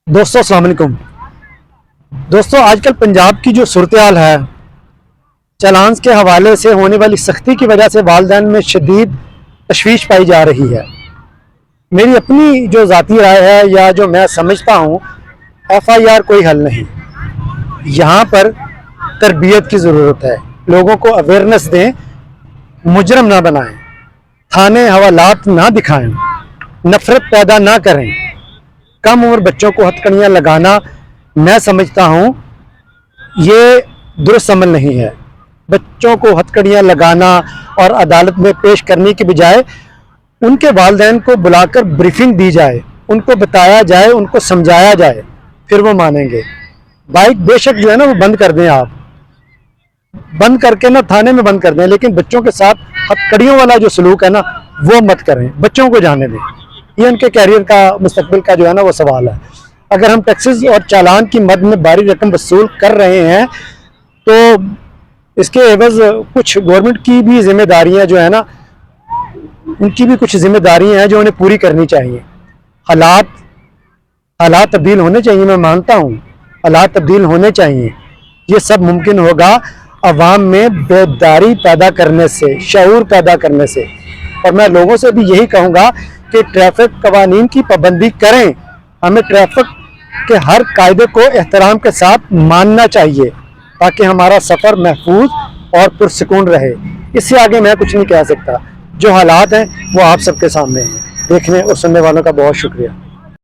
दोस्तों अस्सलाम वालेकुम। दोस्तों आजकल पंजाब की जो सूरत-ए-हाल है, चालान्स के हवाले से होने वाली सख्ती की वजह से वालिदैन में शदीद तशवीश पाई जा रही है। मेरी अपनी जो ज़ाती राय है या जो मैं समझता हूँ, FIR कोई हल नहीं। यहाँ पर तरबियत की ज़रूरत है। लोगों को अवेयरनेस दें, मुजरम ना बनाएं, थाने हवालात ना दिखाएं, नफ़रत पैदा ना करें। कम उम्र बच्चों को हथकड़ियाँ लगाना मैं समझता हूँ ये दुरुस्त अमल नहीं है। बच्चों को हथकड़ियाँ लगाना और अदालत में पेश करने के बजाय उनके वालिदैन को बुलाकर ब्रीफिंग दी जाए, उनको बताया जाए, उनको समझाया जाए, फिर वो मानेंगे। बाइक बेशक जो है ना वो बंद कर दें, आप बंद करके ना थाने में बंद कर दें, लेकिन बच्चों के साथ हथकड़ियों वाला जो सलूक है ना वो मत करें। बच्चों को जाने दें, ये उनके कैरियर का मुस्तकबिल का जो है ना वो सवाल है। अगर हम टैक्सेस और चालान की मद में भारी रकम वसूल कर रहे हैं तो इसके एवज कुछ गवर्नमेंट की भी जिम्मेदारियां जो है ना, उनकी भी कुछ जिम्मेदारियां हैं जो उन्हें पूरी करनी चाहिए। हालात तब्दील होने चाहिए, मैं मानता हूँ हालात तब्दील होने चाहिए। ये सब मुमकिन होगा अवाम में बेदारी पैदा करने से, शऊर पैदा करने से। और मैं लोगों से भी यही कहूँगा कि ट्रैफिक कवानीन की पाबंदी करें। हमें ट्रैफिक के हर कायदे को एहतराम के साथ मानना चाहिए ताकि हमारा सफ़र महफूज और पुरसुकून रहे। इससे आगे मैं कुछ नहीं कह सकता। जो हालात हैं वो आप सबके सामने हैं। देखने और सुनने वालों का बहुत शुक्रिया।